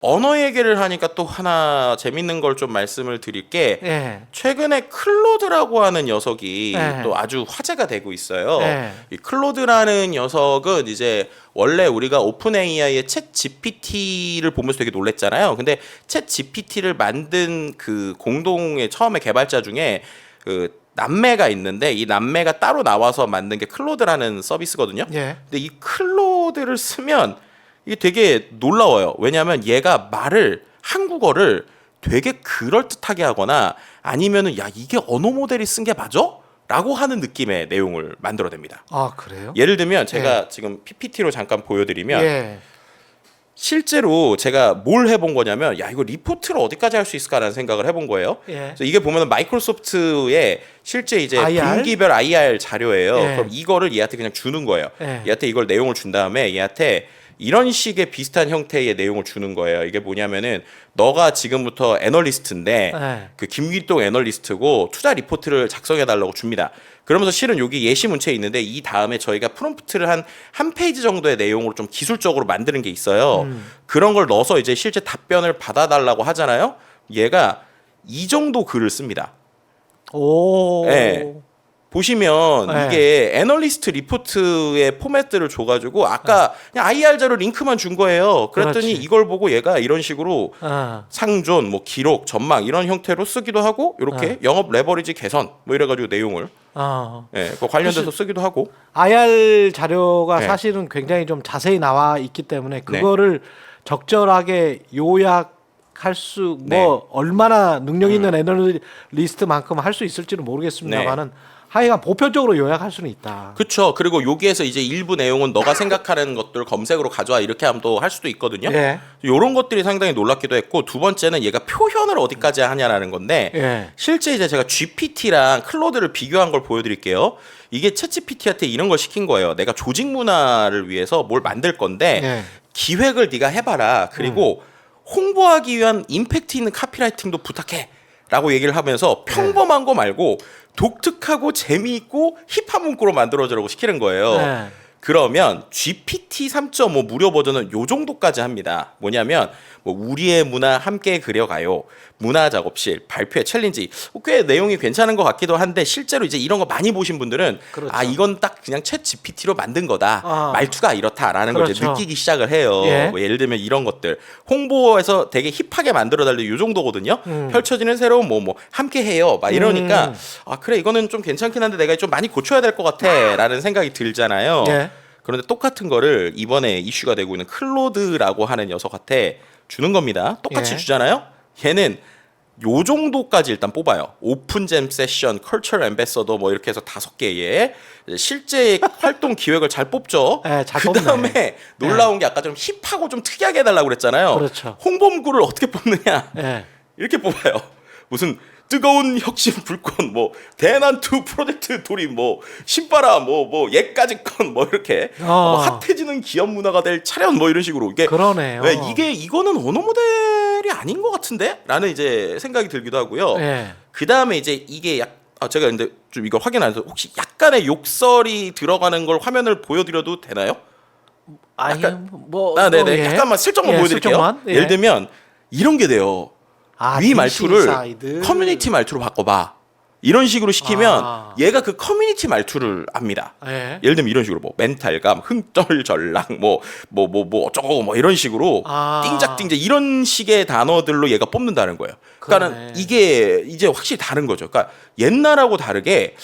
언어 얘기를 하니까 또 하나 재밌는 걸 좀 말씀을 드릴 게 예. 최근에 클로드라고 하는 녀석이 예. 또 아주 화제가 되고 있어요. 예. 이 클로드라는 녀석은 이제 원래 우리가 오픈 AI의 챗 GPT를 보면서 되게 놀랬잖아요. 근데 챗 GPT를 만든 그 공동의 처음에 개발자 중에 그 남매가 있는데 이 남매가 따로 나와서 만든 게 클로드라는 서비스거든요. 예. 근데 이 클로드를 쓰면 이게 되게 놀라워요. 왜냐하면 얘가 한국어를 되게 그럴듯하게 하거나 아니면은 야 이게 언어 모델이 쓴 게 맞아? 라고 하는 느낌의 내용을 만들어냅니다. 아, 그래요? 예를 들면 제가 지금 PPT로 잠깐 보여드리면 예. 실제로 제가 뭘 해본 거냐면 야 이거 리포트를 어디까지 할 수 있을까라는 생각을 해본 거예요. 예. 그래서 이게 보면은 마이크로소프트의 실제 이제 IR? 분기별 IR 자료예요. 예. 그럼 이거를 얘한테 그냥 주는 거예요. 예. 얘한테 이걸 내용을 준 다음에 얘한테 이런 식의 비슷한 형태의 내용을 주는 거예요. 이게 뭐냐면은 너가 지금부터 애널리스트인데 예. 그 김길동 애널리스트고 투자 리포트를 작성해 달라고 줍니다. 그러면서 실은 여기 예시 문체에 있는데 이 다음에 저희가 프롬프트를 한 페이지 정도의 내용으로 좀 기술적으로 만드는 게 있어요. 그런 걸 넣어서 이제 실제 답변을 받아달라고 하잖아요. 얘가 이 정도 글을 씁니다. 오. 예. 보시면 네. 이게 애널리스트 리포트의 포맷들을 줘가지고 아까 그냥 IR 자료 링크만 준 거예요. 그랬더니 그렇지. 이걸 보고 얘가 이런 식으로 아. 상존, 뭐 기록, 전망 이런 형태로 쓰기도 하고 이렇게 영업 레버리지 개선 뭐 이래가지고 내용을 아. 예, 그 관련돼서 쓰기도 하고 IR 자료가 네. 사실은 굉장히 좀 자세히 나와 있기 때문에 그거를 적절하게 요약할 수 네. 얼마나 능력 있는 애널리스트만큼 할 수 있을지는 모르겠습니다만은 하여간 보편적으로 요약할 수는 있다. 그렇죠. 그리고 여기에서 이제 일부 내용은 너가 생각하는 것들 검색으로 가져와 이렇게 하면 또 할 수도 있거든요. 예. 이런 것들이 상당히 놀랍기도 했고 두 번째는 얘가 표현을 어디까지 하냐라는 건데 예. 실제 이제 제가 GPT랑 클로드를 비교한 걸 보여드릴게요. 이게 챗GPT한테 이런 걸 시킨 거예요. 내가 조직 문화를 위해서 뭘 만들 건데 예. 기획을 네가 해봐라. 그리고 홍보하기 위한 임팩트 있는 카피라이팅도 부탁해라고 얘기를 하면서 평범한 거 말고 독특하고 재미있고 힙한 문구로 만들어주라고 시키는 거예요. 네. 그러면 GPT 3.5 무료 버전은 요 정도까지 합니다. 뭐냐면 뭐 우리의 문화 함께 그려가요. 문화 작업실, 발표회 챌린지 꽤 내용이 괜찮은 것 같기도 한데 실제로 이제 이런 거 많이 보신 분들은 그렇죠. 아 이건 딱 그냥 챗 GPT로 만든 거다. 아. 말투가 이렇다라는 걸 이제 그렇죠. 느끼기 시작을 해요. 예. 뭐 예를 들면 이런 것들 홍보에서 되게 힙하게 만들어달래 요 정도거든요. 펼쳐지는 새로운 뭐 함께 해요. 막 이러니까 아 그래 이거는 좀 괜찮긴 한데 내가 좀 많이 고쳐야 될 것 같아라는 생각이 들잖아요. 예. 그런데 똑같은 거를 이번에 이슈가 되고 있는 클로드라고 하는 녀석한테 주는 겁니다. 똑같이 예. 주잖아요. 걔는 요 정도까지 일단 뽑아요. 오픈잼 세션, 컬처럴 앰베서더 뭐 이렇게 해서 5개의 실제 활동 기획을 잘 뽑죠. 예, 잘 그 다음에 뽑네. 놀라운 게 아까 좀 힙하고 좀 특이하게 해달라고 그랬잖아요. 그렇죠. 홍보 문구를 어떻게 뽑느냐. 예. 이렇게 뽑아요. 무슨 뜨거운 혁신 불꽃 뭐 대난투 프로젝트 돌입 뭐 신바람 뭐 얘까지 건 뭐 이렇게 뭐 핫해지는 기업 문화가 될 차련 뭐 이런 식으로 이게 그러네요. 왜 이거는 언어 모델이 아닌 것 같은데라는 이제 생각이 들기도 하고요. 예. 그 다음에 이제 이게 제가 근데 좀 이거 확인 안 해서 혹시 약간의 욕설이 들어가는 걸 화면을 보여드려도 되나요? 아니 뭐 네네 예. 약간만 슬쩍만 보여드릴게요. 슬쩍만? 예. 예를 들면 이런 게 돼요. 위 DC 말투를 사이드. 커뮤니티 말투로 바꿔봐. 이런 식으로 시키면 아. 얘가 그 커뮤니티 말투를 압니다. 예. 예를 들면 이런 식으로 뭐 멘탈감, 흥떨전랑 뭐 어쩌고 뭐 이런 식으로 아. 띵작띵작 이런 식의 단어들로 얘가 뽑는다는 거예요. 그러니까는 그러네. 이게 이제 확실히 다른 거죠. 그러니까 옛날하고 다르게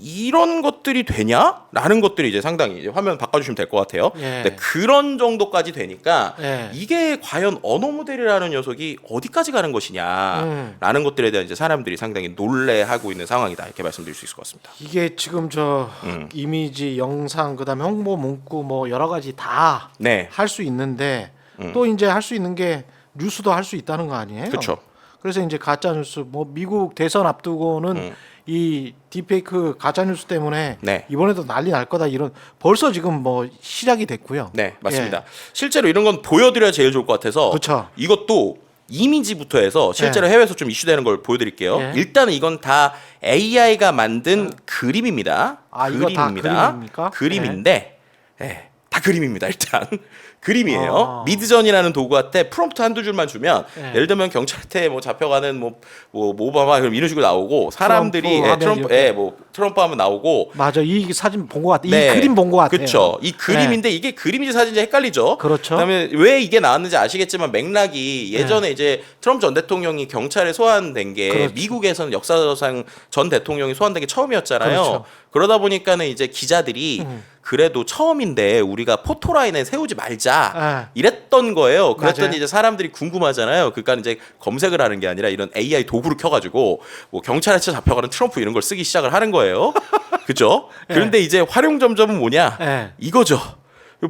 이런 것들이 되냐라는 것들이 이제 상당히 이제 화면 바꿔주시면 될 것 같아요. 예. 근데 그런 정도까지 되니까 예. 이게 과연 언어 모델이라는 녀석이 어디까지 가는 것이냐라는 것들에 대한 이제 사람들이 상당히 놀래하고 있는 상황이다 이렇게 말씀드릴 수 있을 것 같습니다. 이게 지금 저 이미지, 영상, 그다음에 홍보 문구 뭐 여러 가지 다 네, 할 수 있는데 또 이제 할 수 있는 게 뉴스도 할 수 있다는 거 아니에요? 그렇죠. 그래서 이제 가짜 뉴스 뭐 미국 대선 앞두고는 이 딥페이크 가짜 뉴스 때문에 네. 이번에도 난리 날 거다 이런 벌써 지금 뭐 시작이 됐고요. 네, 맞습니다. 예. 실제로 이런 건 보여드려야 제일 좋을 것 같아서 그렇죠. 이것도 이미지부터 해서 실제로 해외에서 좀 이슈되는 걸 보여드릴게요. 예. 일단은 이건 다 AI가 만든 그림입니다. 아, 이거 다 그림입니까? 그림인데 예. 다 그림입니다. 일단 그림이에요. 아. 미드전이라는 도구한테 프롬프트 한두 줄만 주면 네. 예를 들면 경찰한테 뭐 잡혀가는 뭐 오바마 그럼 이런 식으로 나오고 사람들이 트럼프 하면 트럼프 이렇게. 뭐 트럼프 하면 나오고 맞아. 이 사진 본 것 같아. 네. 이 그림 본 것 같아요. 그렇죠. 이 그림인데 이게 그림인지 사진인지 헷갈리죠. 그렇죠. 그다음에 왜 이게 나왔는지 아시겠지만 맥락이 예전에 이제 트럼프 전 대통령이 경찰에 소환된 게 그렇죠. 미국에서는 역사상 전 대통령이 소환된 게 처음이었잖아요. 그렇죠. 그러다 보니까는 이제 기자들이 그래도 처음인데 우리가 포토라인에 세우지 말자 이랬던 거예요. 그랬더니 맞아요. 이제 사람들이 궁금하잖아요. 그러니까 이제 검색을 하는 게 아니라 이런 AI 도구를 켜가지고 뭐 경찰한테 잡혀가는 트럼프 이런 걸 쓰기 시작을 하는 거예요. 그죠? 그런데 이제 활용 점점은 뭐냐? 네. 이거죠.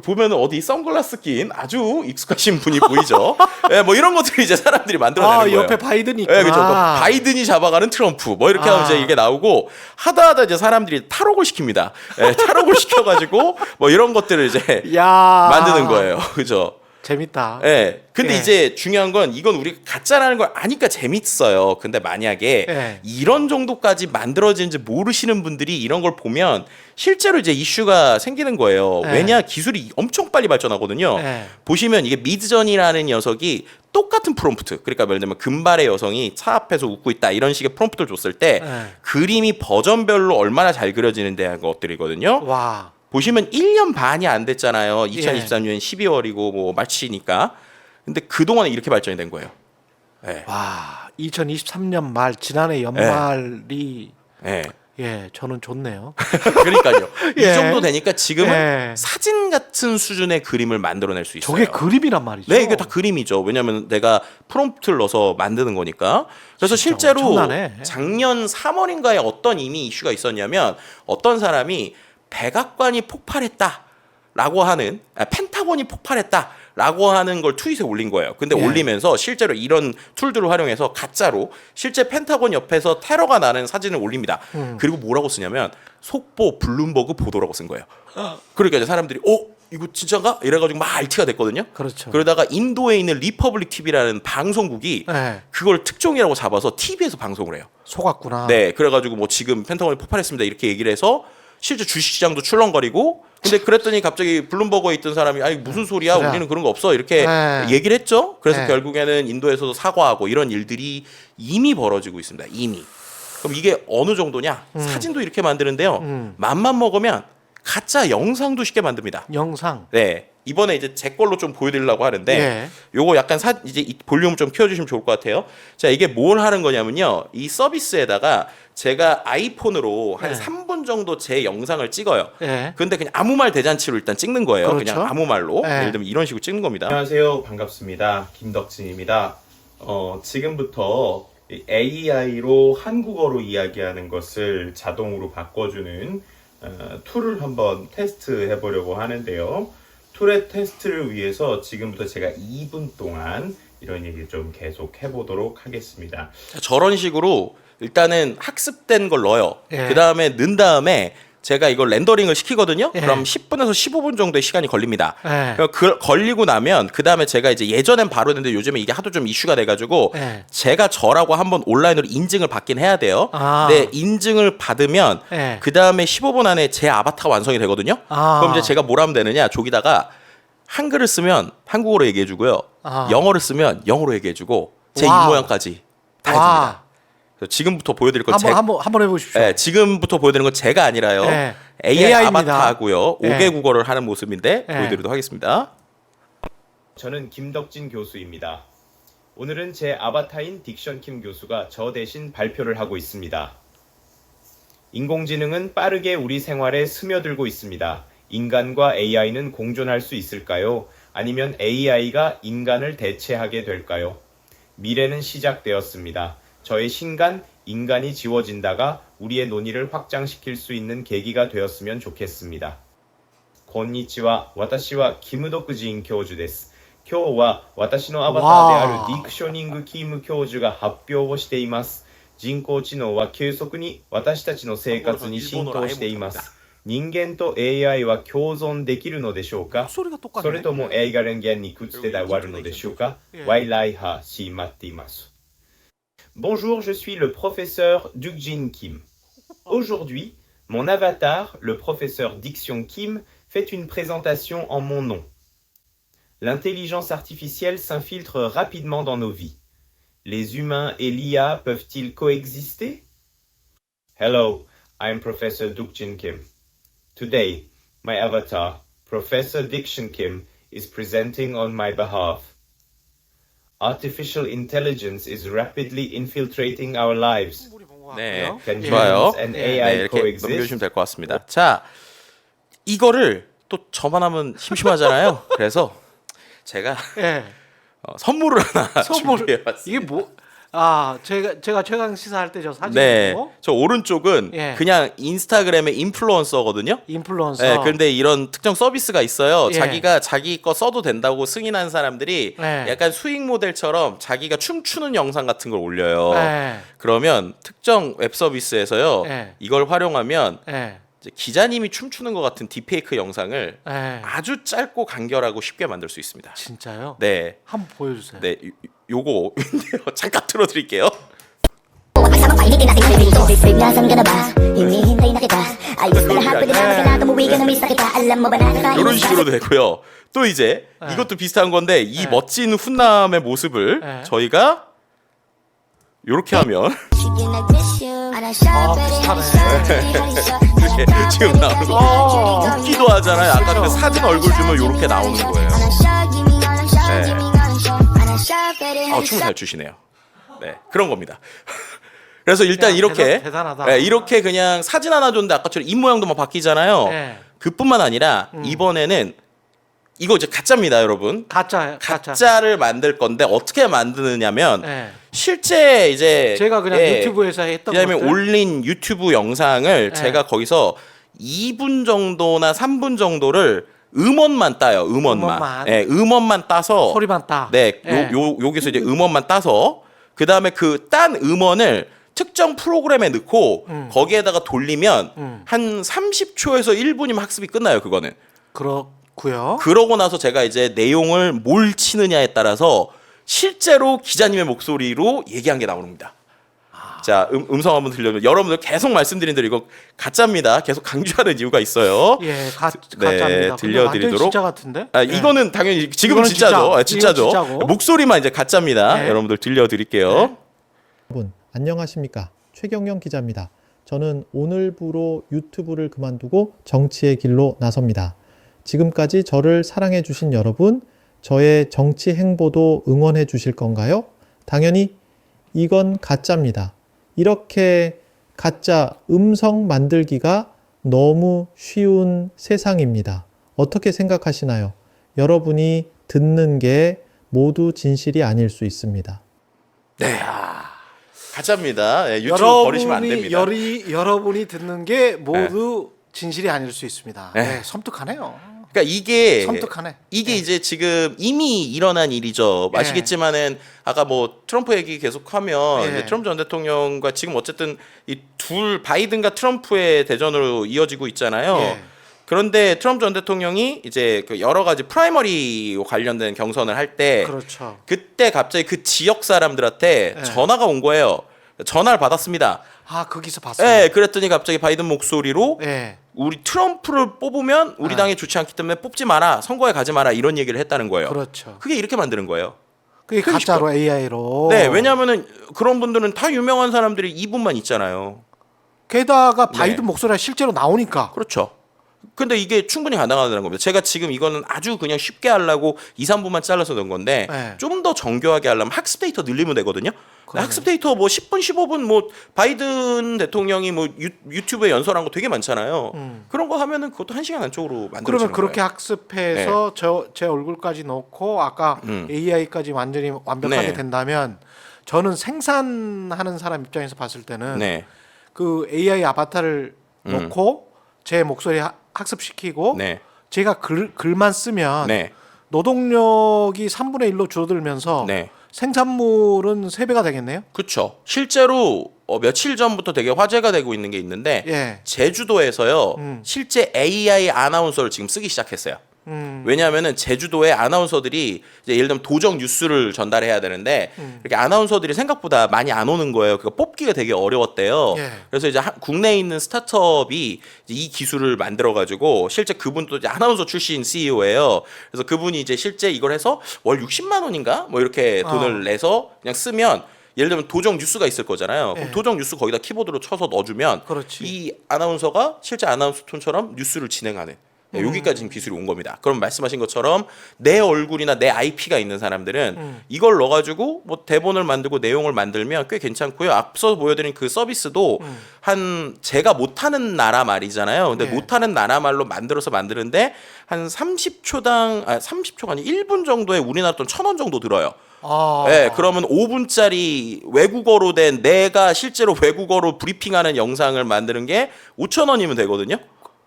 보면은 어디 선글라스 낀 아주 익숙하신 분이 보이죠. 예, 뭐 이런 것들이 이제 사람들이 만들어내는 거예요. 옆에 바이든이 있구나. 예, 그죠. 바이든이 잡아가는 트럼프 뭐 이렇게 하면 이제 이게 나오고 하다 이제 사람들이 탈옥을 시킵니다. 예, 탈옥을 시켜가지고 뭐 이런 것들을 이제 야. 만드는 거예요. 그죠. 재밌다. 예. 근데 예. 이제 중요한 건 이건 우리가 가짜라는 걸 아니까 재밌어요. 근데 만약에 예. 이런 정도까지 만들어지는지 모르시는 분들이 이런 걸 보면 실제로 이제 이슈가 생기는 거예요. 예. 왜냐? 기술이 엄청 빨리 발전하거든요. 예. 보시면 이게 미드전이라는 녀석이 똑같은 프롬프트. 그러니까 예를 들면 금발의 여성이 차 앞에서 웃고 있다. 이런 식의 프롬프트를 줬을 때 예. 그림이 버전별로 얼마나 잘 그려지는 대한 것들이거든요. 와. 보시면 1년 반이 안 됐잖아요. 예. 2023년 12월이고 뭐 마치니까. 근데 그동안에 이렇게 발전이 된 거예요. 예. 와. 2023년 말 지난해 연말이 예. 예, 저는 좋네요. 그러니까요. 예. 이 정도 되니까 지금은 예. 사진 같은 수준의 그림을 만들어낼 수 있어요. 저게 그림이란 말이죠. 네, 이게 다 그림이죠. 왜냐하면 내가 프롬프트를 넣어서 만드는 거니까. 그래서 진짜 실제로 엄청나네. 작년 3월인가에 어떤 이미 이슈가 있었냐면 어떤 사람이 백악관이 폭발했다라고 하는 펜타곤이 폭발했다라고 하는 걸 트윗에 올린 거예요. 근데 예. 올리면서 실제로 이런 툴들을 활용해서 가짜로 실제 펜타곤 옆에서 테러가 나는 사진을 올립니다. 그리고 뭐라고 쓰냐면 속보 블룸버그 보도라고 쓴 거예요. 그러니까 이제 사람들이 이거 진짜인가? 이래가지고 막 RT가 됐거든요. 그렇죠. 그러다가 인도에 있는 리퍼블릭 TV라는 방송국이 예. 그걸 특종이라고 잡아서 TV에서 방송을 해요. 속았구나. 네, 그래가지고 뭐 지금 펜타곤이 폭발했습니다 이렇게 얘기를 해서 실제 주식시장도 출렁거리고 근데 그랬더니 갑자기 블룸버거에 있던 사람이 아니 무슨 소리야 그래. 우리는 그런 거 없어 이렇게 네. 얘기를 했죠. 그래서 네. 결국에는 인도에서도 사과하고 이런 일들이 이미 벌어지고 있습니다. 이미. 그럼 이게 어느 정도냐? 사진도 이렇게 만드는데요. 맘만 먹으면 가짜 영상도 쉽게 만듭니다. 영상. 네. 이번에 이제 제 걸로 좀 보여드리려고 하는데 예. 요거 약간 이제 이 볼륨 좀 키워주시면 좋을 것 같아요. 자, 이게 뭘 하는 거냐면요. 이 서비스에다가 제가 아이폰으로 한 네. 3분 정도 제 영상을 찍어요. 예. 근데 그냥 아무 말 대잔치로 일단 찍는 거예요. 그렇죠. 그냥 아무 말로. 네. 예를 들면 이런 식으로 찍는 겁니다. 안녕하세요. 반갑습니다. 김덕진입니다. 지금부터 AI로 한국어로 이야기하는 것을 자동으로 바꿔주는 툴을 한번 테스트 해보려고 하는데요. 툴의 테스트를 위해서 지금부터 제가 2분 동안 이런 얘기 좀 계속 해보도록 하겠습니다. 자, 저런 식으로 일단은 학습된 걸 넣어요. 예. 그 다음에 넣은 다음에 제가 이걸 렌더링을 시키거든요. 예. 그럼 10분에서 15분 정도의 시간이 걸립니다. 예. 걸리고 나면 그 다음에 제가 이제 예전엔 바로 했는데 요즘에 이게 하도 좀 이슈가 돼가지고 예. 제가 저라고 한번 온라인으로 인증을 받긴 해야 돼요. 아. 근데 인증을 받으면 예. 그 다음에 15분 안에 제 아바타가 완성이 되거든요. 아. 그럼 이제 제가 뭘 하면 되느냐? 저기다가 한글을 쓰면 한국어로 얘기해주고요. 아. 영어를 쓰면 영어로 얘기해주고 제 와우. 입모양까지 다 와. 해줍니다. 그래서 지금부터 보여드릴 건 한번 해보십시오. 네, 지금부터 보여드리는 건 제가 아니라요. 네. AI AI입니다. 아바타고요. 네. 5개 국어를 하는 모습인데 네. 보여드리도록 하겠습니다. 저는 김덕진 교수입니다. 오늘은 제 아바타인 딕션킴 교수가 저 대신 발표를 하고 있습니다. 인공지능은 빠르게 우리 생활에 스며들고 있습니다. 인간과 AI는 공존할 수 있을까요? 아니면 AI가 인간을 대체하게 될까요? 미래는 시작되었습니다. 저의 신간, 인간이 지워진다가 우리의 논의를 확장시킬 수 있는 계기가 되었으면 좋겠습니다. こんにちは。私はキムドクジン教授です。今日は私のアバターであるディクショニングキム教授が発表をしています。人工知能は急速に私たちの生活に浸透しています。人間と AI は共存できるのでしょうか？ 소리가 똑같네. それとも AIが人間にくっつけて終わるのでしょうか？ワイライハシマティマス。Bonjour, je suis le professeur Dukjin Kim. Aujourd'hui, mon avatar, le professeur Diction Kim, Faites une présentation en mon nom. L'intelligence artificielle s'infiltre rapidement dans nos vies. Les humains et l'IA peuvent-ils coexister? Hello, I'm Professor Dukjin Kim. Today, my avatar, Professor Dikshin Kim, is presenting on my behalf. Artificial intelligence is rapidly infiltrating our lives. 네, Can 좋아요. humans and 네, AI 이렇게 coexist? 넘겨주시면 될 것 같습니다. 자, 이거를 또 저만 하면 심심하잖아요. 그래서 제가 예. 선물을 하나 선물 준비해봤습니다. 이게 뭐? 아 제가 최강 시사할 때 저 사진 네, 보고 저 오른쪽은 예. 그냥 인스타그램의 인플루언서거든요. 인플루언서. 네, 그런데 이런 특정 서비스가 있어요. 예. 자기가 자기 거 써도 된다고 승인한 사람들이 예. 약간 수익 모델처럼 자기가 춤추는 영상 같은 걸 올려요. 예. 그러면 특정 웹 서비스에서요. 예. 이걸 활용하면 예. 이제 기자님이 춤추는 것 같은 딥페이크 영상을 예. 아주 짧고 간결하고 쉽게 만들 수 있습니다. 진짜요? 네, 한번 보여주세요. 네, 요거인데요. 잠깐 틀어드릴게요. Sama paligid natin bibig Nasaan ka na ba? Hinihintay na kita Ayos na lahat, pwede na magkala Tumuwi ka na miss na kita Alam mo ba na nakainis 이런 식으로 되고요. 또 이제 이것도 비슷한 건데 이 멋진 훈남의 모습을 네. 저희가 이렇게 하면 이렇게 지금 나오는 거 웃기도 하잖아요. 아까 그 사진 얼굴 주면 이렇게 나오는 거예요. 춤을 잘 추시네요. 네, 그런 겁니다. 그래서 일단 야, 이렇게 대단하다. 네, 이렇게 그냥 사진 하나 줬는데 아까처럼 입 모양도 막 바뀌잖아요. 네. 그뿐만 아니라 이번에는 이거 이제 가짜입니다, 여러분. 가짜. 가짜를 만들 건데 어떻게 만드느냐면 네. 실제 이제 제가 그냥 유튜브에서 했던 그다음에 것들. 올린 유튜브 영상을 네. 제가 거기서 2분 정도나 3분 정도를 음원만 따요. 음원만. 네, 음원만 따서 소리만 따. 네, 네. 여기서 이제 음원만 따서 그다음에 그 딴 음원을 특정 프로그램에 넣고 거기에다가 돌리면 한 30초에서 1분이면 학습이 끝나요, 그거는. 그렇고요. 그러고 나서 제가 이제 내용을 뭘 치느냐에 따라서 실제로 기자님의 목소리로 얘기한 게 나옵니다. 자, 음성 한번 들려면 여러분들 계속 말씀드린 대로 이거 가짜입니다. 계속 강조하는 이유가 있어요. 예, 네, 가짜입니다. 근데 완전 들려드리도록. 진짜 같은데? 아, 예. 이거는 당연히 지금은 이거는 진짜죠. 진짜. 아, 진짜죠. 이건 진짜고. 목소리만 이제 가짜입니다. 네. 여러분들 들려드릴게요. 여러분 안녕하십니까, 최경영 기자입니다. 저는 오늘부로 유튜브를 그만두고 정치의 길로 나섭니다. 지금까지 저를 사랑해 주신 여러분, 저의 정치 행보도 응원해 주실 건가요? 당연히 이건 가짜입니다. 이렇게 가짜 음성 만들기가 너무 쉬운 세상입니다. 어떻게 생각하시나요? 여러분이 듣는 게 모두 진실이 아닐 수 있습니다. 네. 가짜입니다. 네, 유튜브 버리시면 안 됩니다. 여러분이 듣는 게 모두 진실이 아닐 수 있습니다. 네. 네, 섬뜩하네요. 그러니까 이게 섬뜩하네. 이게 이제 지금 이미 일어난 일이죠. 예. 아시겠지만은 아까 뭐 트럼프 얘기 계속하면 예. 이제 트럼프 전 대통령과 지금 어쨌든 이 둘 바이든과 트럼프의 대전으로 이어지고 있잖아요. 예. 그런데 트럼프 전 대통령이 이제 그 여러 가지 프라이머리 관련된 경선을 할 때 그렇죠. 그때 갑자기 그 지역 사람들한테 예. 전화가 온 거예요. 전화를 받았습니다. 아, 거기서 봤어요. 예, 그랬더니 갑자기 바이든 목소리로 예. 우리 트럼프를 뽑으면 우리 당이 좋지 않기 때문에 뽑지 마라, 선거에 가지 마라 이런 얘기를 했다는 거예요. 그렇죠. 그게 이렇게 만드는 거예요. 그게 가짜로 AI로. 네, 왜냐하면은 그런 분들은 다 유명한 사람들이 이분만 있잖아요. 게다가 바이든 네. 목소리가 실제로 나오니까. 그렇죠. 근데 이게 충분히 가능하다는 겁니다. 제가 지금 이거는 아주 그냥 쉽게 하려고 2, 3분만 잘라서 넣은 건데 네. 좀 더 정교하게 하려면 학습 데이터 늘리면 되거든요. 그러네. 학습 데이터 뭐 10분, 15분 뭐 바이든 대통령이 뭐 유튜브에 연설한 거 되게 많잖아요. 그런 거 하면은 그것도 1시간 안쪽으로 만들어지는 그러면 그렇게 거예요. 학습해서 제 얼굴까지 넣고 아까 AI까지 완전히 완벽하게 네. 된다면 저는 생산하는 사람 입장에서 봤을 때는 네. 그 AI 아바타를 넣고 제 목소리 학습시키고 네. 제가 글만 쓰면 네. 노동력이 3분의 1로 줄어들면서 네. 생산물은 3배가 되겠네요. 그렇죠. 실제로 며칠 전부터 되게 화제가 되고 있는 게 있는데 예. 제주도에서요. 실제 AI 아나운서를 지금 쓰기 시작했어요. 왜냐하면은 제주도의 아나운서들이 이제 예를 들면 도정 뉴스를 전달해야 되는데 이렇게 아나운서들이 생각보다 많이 안 오는 거예요. 그거 뽑기가 되게 어려웠대요. 예. 그래서 이제 국내에 있는 스타트업이 이제 이 기술을 만들어 가지고 실제 그분도 이제 아나운서 출신 CEO예요. 그래서 그분이 이제 실제 이걸 해서 월 60만 원인가 뭐 이렇게 돈을 내서 그냥 쓰면 예를 들면 도정 뉴스가 있을 거잖아요. 그럼 예. 도정 뉴스 거기다 키보드로 쳐서 넣어주면 그렇지. 이 아나운서가 실제 아나운서 톤처럼 뉴스를 진행하는 여기까지 지금 기술이 온 겁니다. 그럼 말씀하신 것처럼 내 얼굴이나 내 IP가 있는 사람들은 이걸 넣어가지고 뭐 대본을 만들고 내용을 만들면 꽤 괜찮고요. 앞서 보여드린 그 서비스도 한 제가 못하는 나라 말이잖아요. 근데 네. 못하는 나라 말로 만들어서 만드는데 한 30초당 30초가 아니 1분 정도에 우리나라 돈 1,000원 정도 들어요. 아. 네, 그러면 5분짜리 외국어로 된 내가 실제로 외국어로 브리핑하는 영상을 만드는 게 5,000원이면 되거든요.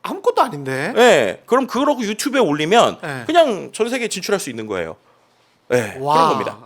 아무것도 아닌데. 네, 그럼 그러고 유튜브에 올리면 네. 그냥 전 세계에 진출할 수 있는 거예요. 네, 와. 그런 겁니다.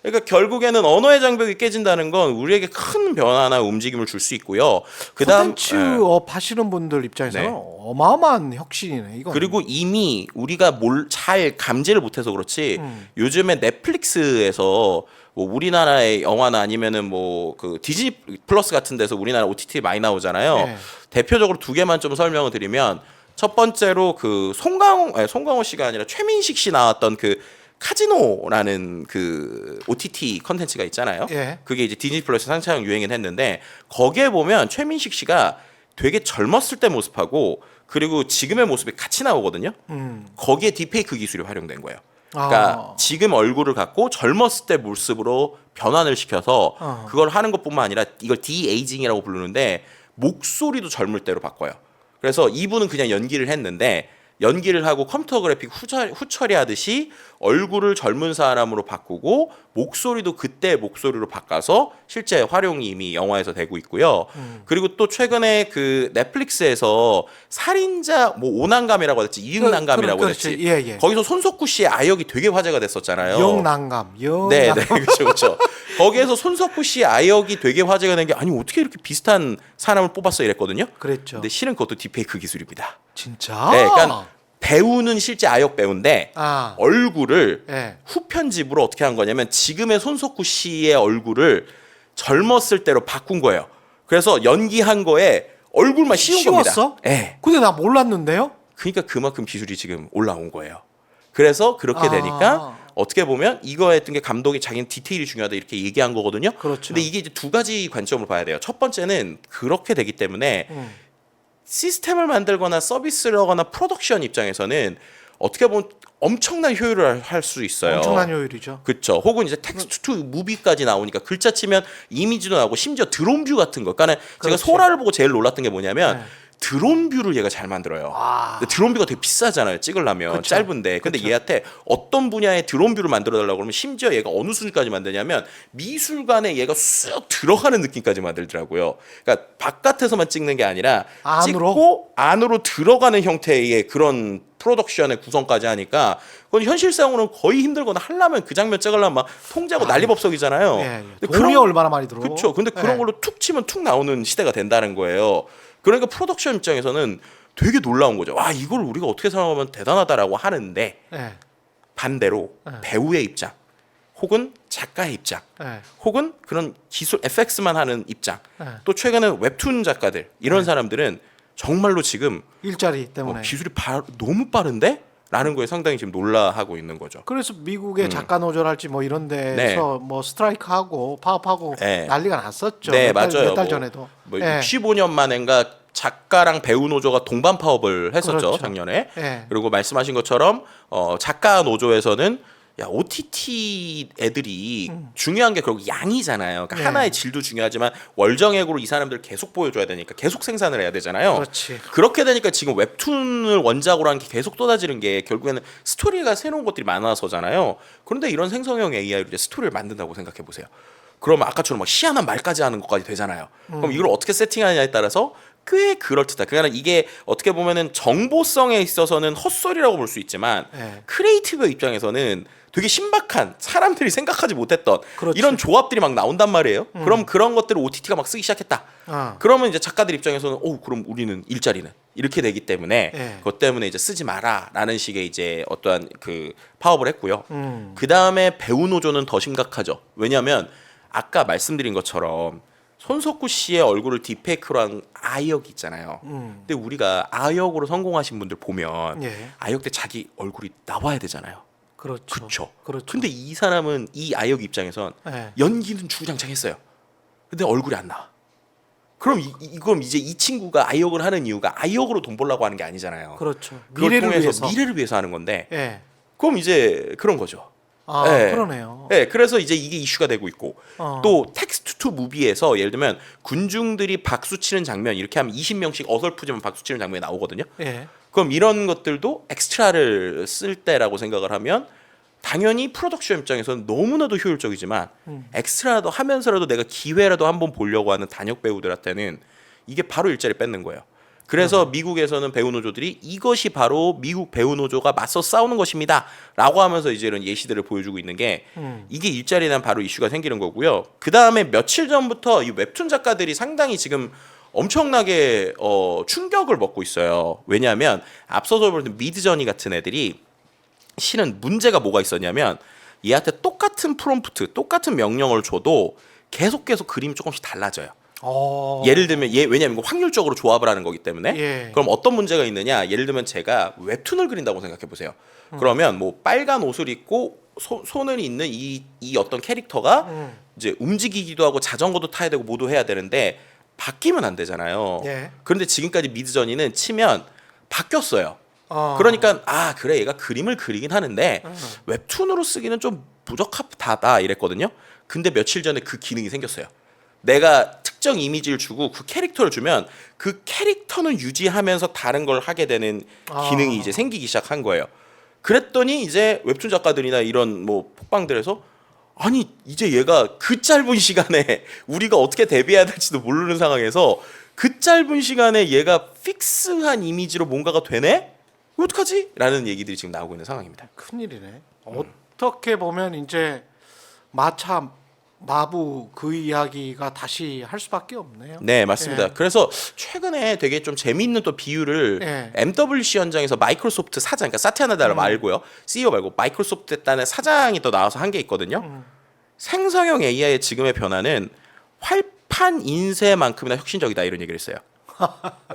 그러니까 결국에는 언어의 장벽이 깨진다는 건 우리에게 큰 변화나 움직임을 줄 수 있고요. 그다음 콘텐츠업 하시는 분들 입장에서는 네. 어마어마한 혁신이네. 이거. 그리고 이미 우리가 잘 감지를 못해서 그렇지 요즘에 넷플릭스에서 뭐 우리나라의 영화나 아니면은 뭐 그 디즈니 플러스 같은 데서 우리나라 OTT 많이 나오잖아요. 네. 대표적으로 두 개만 좀 설명을 드리면 첫 번째로 그 송강호 씨가 아니라 최민식 씨 나왔던 그 카지노라는 그 OTT 컨텐츠가 있잖아요. 예. 그게 이제 디즈니 플러스 상차형 유행을 했는데 거기에 보면 최민식 씨가 되게 젊었을 때 모습하고 그리고 지금의 모습이 같이 나오거든요. 거기에 딥페이크 기술이 활용된 거예요. 그러니까 지금 얼굴을 갖고 젊었을 때 모습으로 변환을 시켜서 그걸 하는 것뿐만 아니라 이걸 디에이징이라고 부르는데 목소리도 젊을 때로 바꿔요. 그래서 이분은 그냥 연기를 했는데 연기를 하고 컴퓨터 그래픽 후처리하듯이 얼굴을 젊은 사람으로 바꾸고 목소리도 그때 목소리로 바꿔서 실제 활용이 이미 영화에서 되고 있고요. 그리고 또 최근에 그 넷플릭스에서 살인자 뭐 오난감이라고 하랬지 이응난감이라고 그렇지. 했지. 예, 예. 거기서 손석구 씨의 아역이 되게 화제가 됐었잖아요. 영난감. 네, 네, 그렇죠. 거기에서 손석구 씨의 아역이 되게 화제가 된 게 아니 어떻게 이렇게 비슷한 사람을 뽑았어 이랬거든요. 그랬죠. 근데 실은 그것도 딥페이크 기술입니다. 진짜. 네, 그러니까 배우는 실제 아역 배우인데 아. 얼굴을 예. 후편집으로 어떻게 한 거냐면 지금의 손석구 씨의 얼굴을 젊었을 때로 바꾼 거예요. 그래서 연기한 거에 얼굴만 씌운 씌웠어? 겁니다. 네. 근데 나 몰랐는데요. 그러니까 그만큼 기술이 지금 올라온 거예요. 그래서 그렇게 아. 되니까 어떻게 보면 이거 했던 게 감독이 자기는 디테일이 중요하다 이렇게 얘기한 거거든요. 그렇죠. 근데 이게 이제 두 가지 관점으로 봐야 돼요. 첫 번째는 그렇게 되기 때문에 시스템을 만들거나 서비스를 하거나 프로덕션 입장에서는 어떻게 보면 엄청난 효율을 할 수 있어요. 엄청난 효율이죠. 그렇죠. 혹은 이제 텍스트 투 무비까지 나오니까 글자 치면 이미지도 나오고 심지어 드론 뷰 같은 거. 그러니까 제가 그렇지. 소라를 보고 제일 놀랐던 게 뭐냐면 네. 드론 뷰를 얘가 잘 만들어요. 아. 근데 드론 뷰가 되게 비싸잖아요. 찍으려면 그쵸. 짧은데. 근데 그쵸. 얘한테 어떤 분야의 드론 뷰를 만들어 달라고 그러면 심지어 얘가 어느 수준까지 만드냐면 미술관에 얘가 쑥 들어가는 느낌까지 만들더라고요. 그러니까 바깥에서만 찍는 게 아니라 안으로? 찍고 안으로 들어가는 형태의 그런 프로덕션의 구성까지 하니까 그건 현실상으로는 거의 힘들거나 하려면 그 장면 찍으려면 막 통제하고 난리법석이잖아요. 예, 예. 근데 돈이 얼마나 많이 들어? 그렇죠. 근데 그런 예. 걸로 툭 치면 툭 나오는 시대가 된다는 거예요. 그러니까 프로덕션 입장에서는 되게 놀라운 거죠. 와 이걸 우리가 어떻게 생각하면 대단하다라고 하는데 예. 반대로 배우의 입장 혹은 작가의 입장 예. 혹은 그런 기술 FX만 하는 입장 예. 또 최근에 웹툰 작가들 이런 사람들은 정말로 지금 일자리 때문에. 기술이 너무 빠른데? 라는 거에 상당히 지금 놀라하고 있는 거죠. 그래서 미국의 작가 노조랄지 뭐 이런 데서 네. 뭐 스트라이크하고 파업하고 네. 난리가 났었죠. 네, 몇 맞아요. 달 전에도. 뭐 예. 65년 만인가 작가랑 배우 노조가 동반 파업을 했었죠. 그렇죠. 작년에. 예. 그리고 말씀하신 것처럼 작가 노조에서는 야 OTT 애들이 중요한 게 결국 양이잖아요. 그러니까 네. 하나의 질도 중요하지만 월정액으로 이 사람들 계속 보여줘야 되니까 계속 생산을 해야 되잖아요. 그렇지. 그렇게 되니까 지금 웹툰을 원작으로 한 게 계속 쏟아지는 게 결국에는 스토리가 새로운 것들이 많아서잖아요. 그런데 이런 생성형 AI로 이제 스토리를 만든다고 생각해 보세요. 그러면 아까처럼 막 희한한 말까지 하는 것까지 되잖아요. 그럼 이걸 어떻게 세팅하느냐에 따라서 꽤 그럴듯하다. 그러니까 이게 어떻게 보면은 정보성에 있어서는 헛소리라고 볼 수 있지만 예. 크리에이티브 입장에서는 되게 신박한 사람들이 생각하지 못했던 그렇지. 이런 조합들이 막 나온단 말이에요. 그럼 그런 것들을 OTT가 막 쓰기 시작했다. 아. 그러면 이제 작가들 입장에서는 그럼 우리는 일자리는 이렇게 되기 때문에 예. 그것 때문에 이제 쓰지 마라라는 식의 이제 어떠한 그 파업을 했고요. 음. 그 다음에 배우 노조는 더 심각하죠. 왜냐하면 아까 말씀드린 것처럼 손석구 씨의 얼굴을 딥페이크로 한 아이역 있잖아요. 근데 우리가 아이역으로 성공하신 분들 보면 예. 아이역 때 자기 얼굴이 나와야 되잖아요. 그렇죠. 그렇죠. 그렇죠. 근데 이 사람은 이 아이역 입장에선 예. 연기는 주구장창했어요. 근데 얼굴이 안 나와. 그럼 이건 이제 이 친구가 아이역을 하는 이유가 아이역으로 돈 벌려고 하는 게 아니잖아요. 그렇죠. 그걸 미래를 통해서 위해서. 미래를 위해서 하는 건데 예. 그럼 이제 그런 거죠. 아, 예. 그러네요. 네, 그래서 이제 이게 이슈가 되고 있고 또 텍스트 투 무비에서 예를 들면 군중들이 박수 치는 장면 이렇게 하면 20명씩 어설프지만 박수 치는 장면이 나오거든요. 예. 그럼 이런 것들도 엑스트라를 쓸 때라고 생각을 하면 당연히 프로덕션 입장에서는 너무나도 효율적이지만 엑스트라도 하면서라도 내가 기회라도 한번 보려고 하는 단역 배우들한테는 이게 바로 일자리 뺏는 거예요. 그래서 미국에서는 배우 노조들이 이것이 바로 미국 배우 노조가 맞서 싸우는 것입니다 라고 하면서 이제 이런 예시들을 보여주고 있는 게 이게 일자리에 대한 바로 이슈가 생기는 거고요. 그 다음에 며칠 전부터 이 웹툰 작가들이 상당히 지금 엄청나게 충격을 먹고 있어요. 왜냐하면 앞서서 보던 미드저니 같은 애들이 실은 문제가 뭐가 있었냐면 얘한테 똑같은 프롬프트, 똑같은 명령을 줘도 계속 그림이 조금씩 달라져요. 예를 들면 얘 왜냐면 이거 확률적으로 조합을 하는 거기 때문에 예. 그럼 어떤 문제가 있느냐? 예를 들면 제가 웹툰을 그린다고 생각해 보세요. 그러면 뭐 빨간 옷을 입고 손을 있는 이 어떤 캐릭터가 이제 움직이기도 하고 자전거도 타야 되고 뭐도 해야 되는데 바뀌면 안 되잖아요. 예. 그런데 지금까지 미드저니는 치면 바뀌었어요. 어. 그러니까 그래 얘가 그림을 그리긴 하는데 웹툰으로 쓰기는 좀 부적합하다 이랬거든요. 근데 며칠 전에 그 기능이 생겼어요. 내가 특정 이미지를 주고 그 캐릭터를 주면 그 캐릭터는 유지하면서 다른 걸 하게 되는 기능이 이제 생기기 시작한 거예요. 그랬더니 이제 웹툰 작가들이나 이런 뭐 폭방들에서 아니 이제 얘가 그 짧은 시간에 우리가 어떻게 대비해야 될지도 모르는 상황에서 그 짧은 시간에 얘가 픽스한 이미지로 뭔가가 되네? 어떡하지? 라는 얘기들이 지금 나오고 있는 상황입니다. 큰일이네. 어떻게 보면 이제 마차 마부 그 이야기가 다시 할 수밖에 없네요. 네, 맞습니다. 예. 그래서 최근에 되게 좀 재미있는 또 비유를 예. MWC 현장에서 마이크로소프트 사장, 그러니까 사티아 나델라 말고요, CEO 말고 마이크로소프트 단의 사장이 또 나와서 한 게 있거든요. 생성형 AI의 지금의 변화는 활판 인쇄만큼이나 혁신적이다 이런 얘기를 했어요.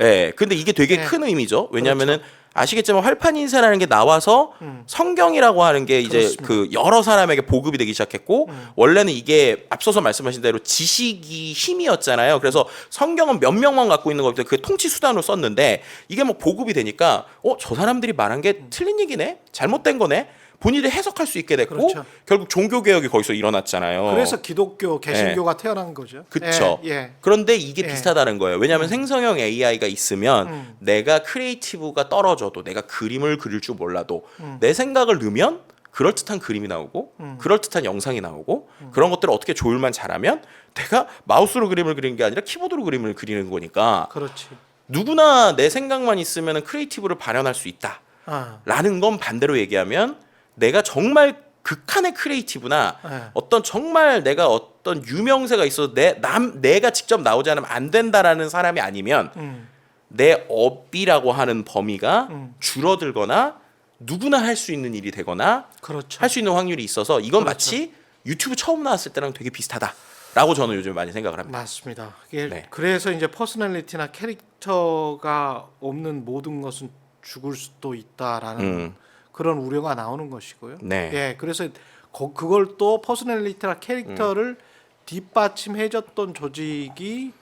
예, 근데 이게 되게 예. 큰 의미죠. 왜냐하면은 아시겠지만 활판 인쇄라는 게 나와서 성경이라고 하는 게 이제 그렇습니다. 그 여러 사람에게 보급이 되기 시작했고 원래는 이게 앞서서 말씀하신 대로 지식이 힘이었잖아요. 그래서 성경은 몇 명만 갖고 있는 거기 때문에 그 통치 수단으로 썼는데 이게 뭐 보급이 되니까 저 사람들이 말한 게 틀린 얘기네, 잘못된 거네. 본인이 해석할 수 있게 됐고 그렇죠. 결국 종교 개혁이 거기서 일어났잖아요. 그래서 기독교 개신교가 태어난 거죠. 그렇죠. 예. 예. 그런데 이게 예. 비슷하다는 거예요. 왜냐하면 생성형 AI가 있으면 내가 크리에이티브가 떨어져도 내가 그림을 그릴 줄 몰라도 내 생각을 넣으면 그럴듯한 그림이 나오고 그럴듯한 영상이 나오고 그런 것들을 어떻게 조율만 잘하면 내가 마우스로 그림을 그리는 게 아니라 키보드로 그림을 그리는 거니까 그렇지. 누구나 내 생각만 있으면 크리에이티브를 발현할 수 있다. 아. 라는 건 반대로 얘기하면 내가 정말 극한의 크리에이티브나 네. 어떤 정말 내가 어떤 유명세가 있어서 내가 직접 나오지 않으면 안 된다라는 사람이 아니면 내 업이라고 하는 범위가 줄어들거나 누구나 할 수 있는 일이 되거나 그렇죠. 할 수 있는 확률이 있어서 이건 그렇죠. 마치 유튜브 처음 나왔을 때랑 되게 비슷하다라고 저는 요즘 많이 생각을 합니다. 맞습니다. 이게 네. 그래서 이제 퍼스널리티나 캐릭터가 없는 모든 것은 죽을 수도 있다라는 그런 우려가 나오는 것이고요. 네. 예, 그래서 그걸 또 퍼스널리티나 캐릭터를 뒷받침해줬던 조직이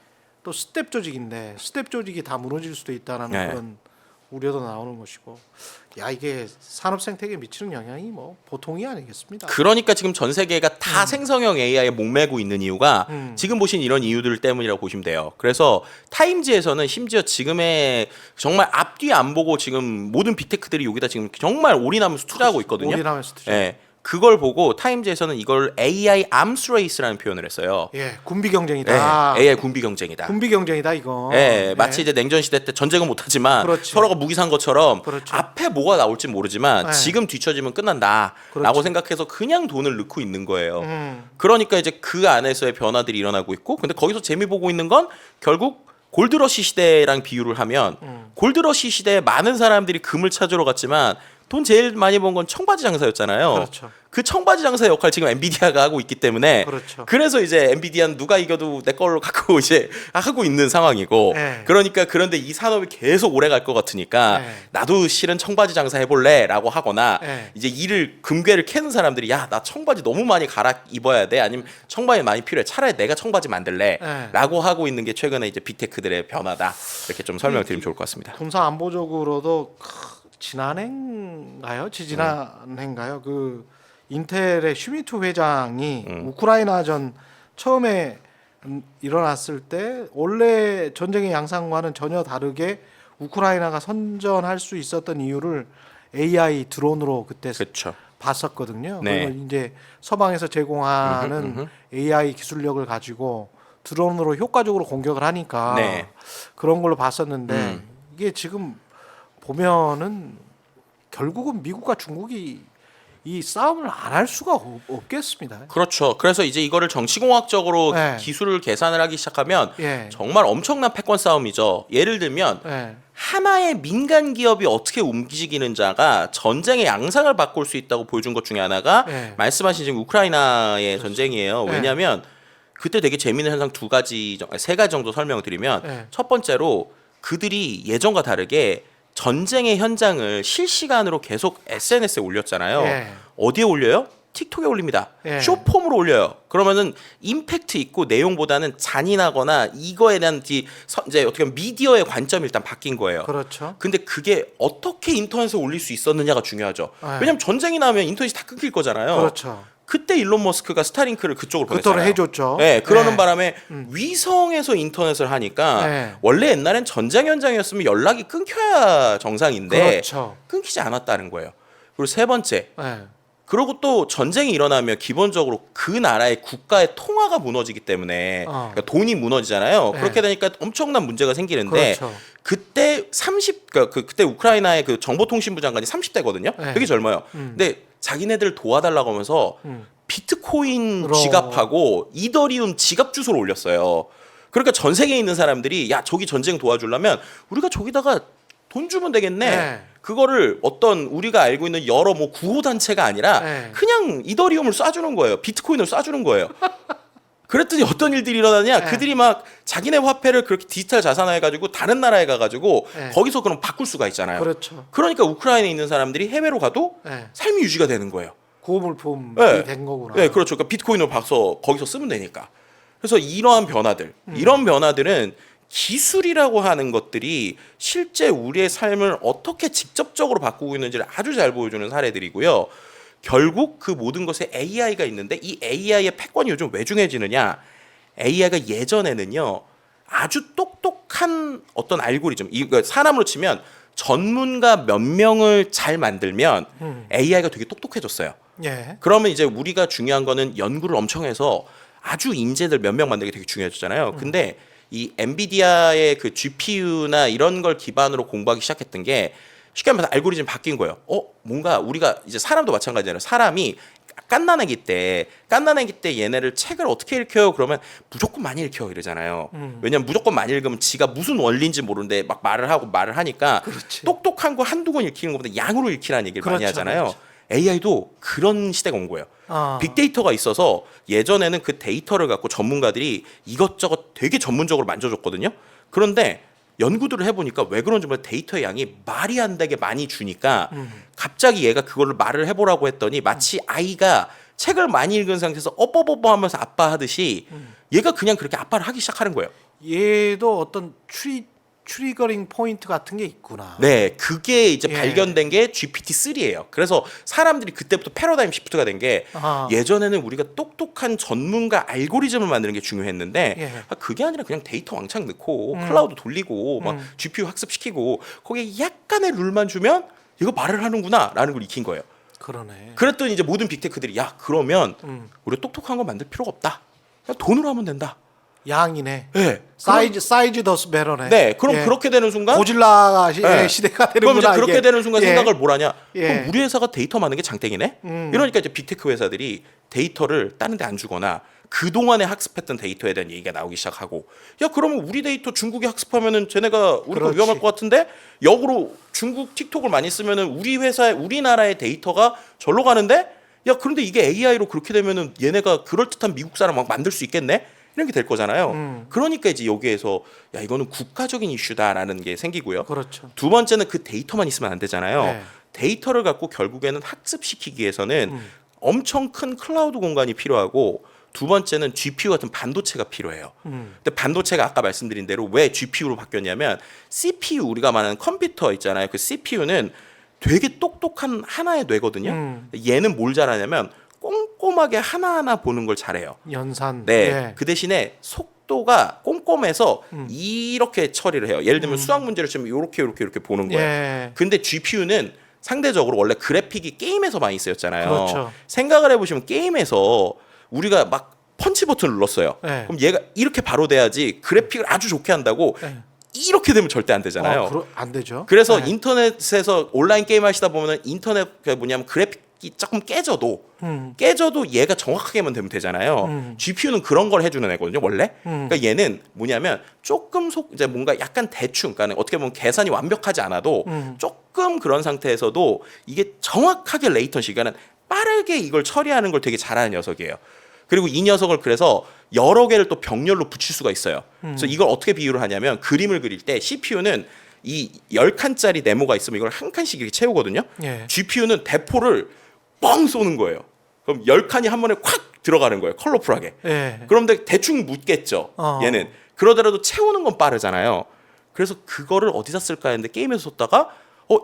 또 스텝 조직인데 스텝 조직이 다 무너질 수도 있다는 네. 그런 우려도 나오는 것이고, 야 이게 산업 생태계에 미치는 영향이 뭐 보통이 아니겠습니다. 그러니까 지금 전 세계가 다 생성형 AI에 목매고 있는 이유가 지금 보신 이런 이유들 때문이라고 보시면 돼요. 그래서 타임즈에서는 심지어 지금의 정말 앞뒤 안 보고 지금 모든 빅테크들이 여기다 지금 정말 올인하면서 투자하고 있거든요. 올인하면서 투자. 예. 그걸 보고 타임즈에서는 이걸 AI arms race라는 표현을 했어요. 예, 군비 경쟁이다. 네, AI 군비 경쟁이다. 군비 경쟁이다 이거. 예, 마치 이제 냉전 시대 때 전쟁은 못하지만 그렇지. 서로가 무기 산 것처럼 그렇죠. 앞에 뭐가 나올지 모르지만 네. 지금 뒤처지면 끝난다라고 그렇지. 생각해서 그냥 돈을 넣고 있는 거예요. 음. 그러니까 이제 그 안에서의 변화들이 일어나고 있고, 근데 거기서 재미 보고 있는 건 결국 골드러시 시대랑 비유를 하면 골드러시 시대에 많은 사람들이 금을 찾으러 갔지만 돈 제일 많이 번 건 청바지 장사였잖아요. 그렇죠. 그 청바지 장사의 역할 지금 엔비디아가 하고 있기 때문에 그렇죠. 그래서 이제 엔비디아는 누가 이겨도 내 걸로 갖고 이제 하고 있는 상황이고 네. 그러니까 그런데 이 산업이 계속 오래 갈 것 같으니까 네. 나도 실은 청바지 장사 해볼래라고 하거나 네. 이제 이를 금괴를 캐는 사람들이 야 나 청바지 너무 많이 갈아 입어야 돼 아니면 청바지 많이 필요해 차라리 내가 청바지 만들래라고 하고 있는 게 최근에 이제 빅테크들의 변화다 이렇게 좀 설명드리면 좋을 것 같습니다. 군사 안보적으로도 지난해인가요? 지지난해인가요? 그 인텔의 슈미트 회장이 우크라이나전 처음에 일어났을 때 원래 전쟁의 양상과는 전혀 다르게 우크라이나가 선전할 수 있었던 이유를 AI 드론으로 그때 그렇죠. 봤었거든요. 네. 그리고 이제 서방에서 제공하는 AI 기술력을 가지고 드론으로 효과적으로 공격을 하니까 네. 그런 걸로 봤었는데 이게 지금 보면은 결국은 미국과 중국이 이 싸움을 안 할 수가 없겠습니다. 그렇죠. 그래서 이제 이거를 정치공학적으로 네. 기술을 계산을 하기 시작하면 예. 정말 엄청난 패권 싸움이죠. 예를 들면 예. 하나의 민간 기업이 어떻게 움직이는자가 전쟁의 양상을 바꿀 수 있다고 보여준 것 중에 하나가 네. 말씀하신 지금 우크라이나의 전쟁이에요. 네. 왜냐하면 그때 되게 재미있는 현상 세 가지 정도 설명을 드리면 네. 첫 번째로 그들이 예전과 다르게 전쟁의 현장을 실시간으로 계속 SNS에 올렸잖아요. 네. 어디에 올려요? 틱톡에 올립니다. 네. 숏폼으로 올려요. 그러면은 임팩트 있고 내용보다는 잔인하거나 이거에 대한 이제 어떻게 보면 미디어의 관점이 일단 바뀐 거예요. 그렇죠. 근데 그게 어떻게 인터넷에 올릴 수 있었느냐가 중요하죠. 네. 왜냐면 전쟁이 나면 인터넷이 다 끊길 거잖아요. 그렇죠. 그때 일론 머스크가 스타링크를 그쪽으로 그토록 보냈잖아요. 해줬죠. 네, 그러는 네. 바람에 위성에서 인터넷을 하니까 네. 원래 옛날엔 전쟁 현장이었으면 연락이 끊겨야 정상인데 그렇죠. 끊기지 않았다는 거예요. 그리고 세 번째, 예. 그리고 또 전쟁이 일어나면 기본적으로 그 나라의 국가의 통화가 무너지기 때문에 그러니까 돈이 무너지잖아요. 네. 그렇게 되니까 엄청난 문제가 생기는데 그렇죠. 그때 그때 우크라이나의 그 정보통신부 장관이 30대거든요. 네. 되게 젊어요. 근데 자기네들 도와달라고 하면서 비트코인 그럼. 지갑하고 이더리움 지갑 주소를 올렸어요. 그러니까 전 세계에 있는 사람들이 야 저기 전쟁 도와주려면 우리가 저기다가 돈 주면 되겠네. 네. 그거를 어떤 우리가 알고 있는 여러 뭐 구호 단체가 아니라 네. 그냥 이더리움을 쏴주는 거예요. 비트코인을 쏴주는 거예요. 그랬더니 어떤 일들이 일어나냐? 네. 그들이 막 자기네 화폐를 그렇게 디지털 자산화해 가지고 다른 나라에 가가지고 네. 거기서 그럼 바꿀 수가 있잖아요. 그렇죠. 그러니까 우크라이나에 있는 사람들이 해외로 가도 예. 삶이 유지가 되는 거예요. 고물품이 네. 된 거구나. 네, 그렇죠. 그러니까 비트코인을 봐서 거기서 쓰면 되니까. 그래서 이러한 변화들, 이런 변화들은 기술이라고 하는 것들이 실제 우리의 삶을 어떻게 직접적으로 바꾸고 있는지를 아주 잘 보여주는 사례들이고요. 결국 그 모든 것에 AI가 있는데 이 AI의 패권이 요즘 왜 중요해지느냐? AI가 예전에는요 아주 똑똑한 어떤 알고리즘, 이거 사람으로 치면 전문가 몇 명을 잘 만들면 AI가 되게 똑똑해졌어요. 예. 그러면 이제 우리가 중요한 거는 연구를 엄청 해서 아주 인재들 몇 명 만들기 되게 중요해졌잖아요. 근데 이 엔비디아의 그 GPU나 이런 걸 기반으로 공부하기 시작했던 게 쉽게 말해서 알고리즘이 바뀐 거예요. 뭔가 우리가 이제 사람도 마찬가지잖아요. 사람이 깐난애기 때 얘네를 책을 어떻게 읽혀요? 그러면 무조건 많이 읽혀 이러잖아요. 왜냐면 무조건 많이 읽으면 지가 무슨 원리인지 모르는데 막 말을 하니까 그렇지. 똑똑한 거 한두 권 읽히는 것보다 양으로 읽히라는 얘기를 많이 그렇죠, 하잖아요. 그렇죠. AI도 그런 시대가 온 거예요. 빅데이터가 있어서 예전에는 그 데이터를 갖고 전문가들이 이것저것 되게 전문적으로 만져줬거든요. 그런데 연구들을 해보니까 왜 그런지 모르겠는데 데이터의 양이 말이 안 되게 많이 주니까 갑자기 얘가 그거를 말을 해보라고 했더니 마치 아이가 책을 많이 읽은 상태에서 어버버버 하면서 아빠 하듯이 얘가 그냥 그렇게 아빠를 하기 시작하는 거예요. 얘도 어떤 트리거링 포인트 같은 게 있구나. 네, 그게 이제 예. 발견된 게 GPT-3예요. 그래서 사람들이 그때부터 패러다임 시프트가 된 게 아하. 예전에는 우리가 똑똑한 전문가 알고리즘을 만드는 게 중요했는데 예. 그게 아니라 그냥 데이터 왕창 넣고 클라우드 돌리고 막 GPU 학습시키고 거기에 약간의 룰만 주면 이거 말을 하는구나라는 걸 익힌 거예요. 그러네. 그랬더니 이제 모든 빅테크들이 야 그러면 우리 똑똑한 거 만들 필요가 없다. 그냥 돈으로 하면 된다. 양이네. 네. 사이즈 더스 베러네. 네. 그럼 예. 그렇게 되는 순간 고질라 네. 시대가 그럼 이제 되는구나. 그렇게 이게. 되는 순간 예. 생각을 뭘 하냐? 예. 그럼 우리 회사가 데이터 많은 게 장땡이네. 이러니까 이제 빅테크 회사들이 데이터를 다른 데 안 주거나 그동안에 학습했던 데이터에 대한 얘기가 나오기 시작하고 야 그러면 우리 데이터 중국이 학습하면은 쟤네가 우리가 그렇지. 위험할 것 같은데 역으로 중국 틱톡을 많이 쓰면은 우리 회사의 우리나라의 데이터가 절로 가는데 야 그런데 이게 AI로 그렇게 되면은 얘네가 그럴듯한 미국 사람 막 만들 수 있겠네 이런 게 될 거잖아요. 그러니까 이제 여기에서 야 이거는 국가적인 이슈다라는 게 생기고요. 그렇죠. 두 번째는 그 데이터만 있으면 안 되잖아요. 네. 데이터를 갖고 결국에는 학습시키기 위해서는 엄청 큰 클라우드 공간이 필요하고 두 번째는 GPU 같은 반도체가 필요해요. 근데 반도체가 아까 말씀드린 대로 왜 GPU로 바뀌었냐면 CPU 우리가 말하는 컴퓨터 있잖아요. 그 CPU는 되게 똑똑한 하나의 뇌거든요. 얘는 뭘 잘하냐면 꼼꼼하게 하나하나 보는 걸 잘해요. 연산. 네. 예. 그 대신에 속도가 꼼꼼해서 이렇게 처리를 해요. 예를 들면 수학 문제를 치면 이렇게 보는 거예요. 예. 근데 GPU는 상대적으로 원래 그래픽이 게임에서 많이 쓰였잖아요. 그렇죠. 생각을 해보시면 게임에서 우리가 막 펀치 버튼을 눌렀어요. 네. 그럼 얘가 이렇게 바로 돼야지 그래픽을 아주 좋게 한다고 네. 이렇게 되면 절대 안 되잖아요. 안 되죠. 그래서 네. 인터넷에서 온라인 게임 하시다 보면은 인터넷 그 뭐냐면 그래픽이 조금 깨져도 얘가 정확하게만 되면 되잖아요. GPU는 그런 걸 해주는 애거든요, 원래. 그러니까 얘는 뭐냐면 조금 이제 뭔가 약간 대충, 그러니까 어떻게 보면 계산이 완벽하지 않아도 조금 그런 상태에서도 이게 정확하게 레이턴시, 그러니까 빠르게 이걸 처리하는 걸 되게 잘하는 녀석이에요. 그리고 이 녀석을 그래서 여러 개를 또 병렬로 붙일 수가 있어요. 그래서 이걸 어떻게 비유를 하냐면 그림을 그릴 때 CPU는 이 10칸짜리 네모가 있으면 이걸 한 칸씩 이렇게 채우거든요. 예. GPU는 대포를 뻥 쏘는 거예요. 그럼 10칸이 한 번에 콱 들어가는 거예요. 컬러풀하게. 예. 그런데 대충 묻겠죠. 얘는. 그러더라도 채우는 건 빠르잖아요. 그래서 그거를 어디다 쓸까 했는데 게임에서 썼다가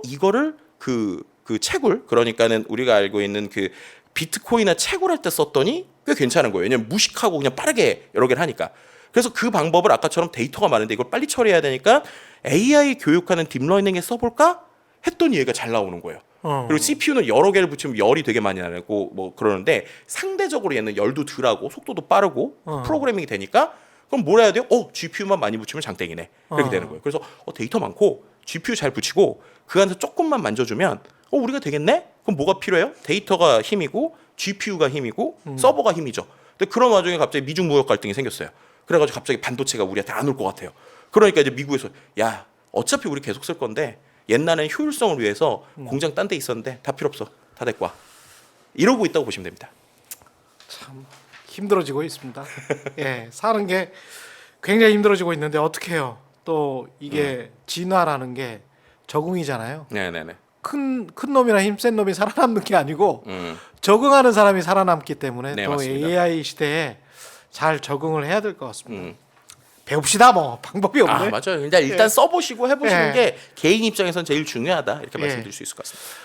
이거를 그 채굴, 그러니까는 우리가 알고 있는 그 비트코인이나 채굴할 때 썼더니 꽤 괜찮은 거예요. 왜냐면 무식하고 그냥 빠르게 여러 개를 하니까. 그래서 그 방법을 아까처럼 데이터가 많은데 이걸 빨리 처리해야 되니까 AI 교육하는 딥러닝에 써볼까 했더니 얘가 잘 나오는 거예요. 그리고 CPU는 여러 개를 붙이면 열이 되게 많이 나고 뭐 그러는데 상대적으로 얘는 열도 덜하고 속도도 빠르고 프로그래밍이 되니까 그럼 뭘 해야 돼요? GPU만 많이 붙이면 장땡이네. 이렇게 되는 거예요. 그래서 데이터 많고 GPU 잘 붙이고 그 안에서 조금만 만져주면 우리가 되겠네? 그럼 뭐가 필요해요? 데이터가 힘이고 GPU가 힘이고 서버가 힘이죠. 근데 그런 와중에 갑자기 미중 무역 갈등이 생겼어요. 그래가지고 갑자기 반도체가 우리한테 안 올 것 같아요. 그러니까 이제 미국에서 야 어차피 우리 계속 쓸 건데 옛날엔 효율성을 위해서 공장 딴 데 있었는데 다 필요 없어. 다 데리고 와. 이러고 있다고 보시면 됩니다. 참 힘들어지고 있습니다. 예, 사는 게 굉장히 힘들어지고 있는데 어떻게 해요? 또 이게 진화라는 게 적응이잖아요. 네네네. 큰 놈이나 힘센 놈이 살아남는 게 아니고 적응하는 사람이 살아남기 때문에 네, 또 맞습니다. AI 시대에 잘 적응을 해야 될 것 같습니다. 배웁시다 뭐 방법이 없네. 맞아요. 일단 예. 써보시고 해보시는 예. 게 개인 입장에선 제일 중요하다 이렇게 예. 말씀드릴 수 있을 것 같습니다.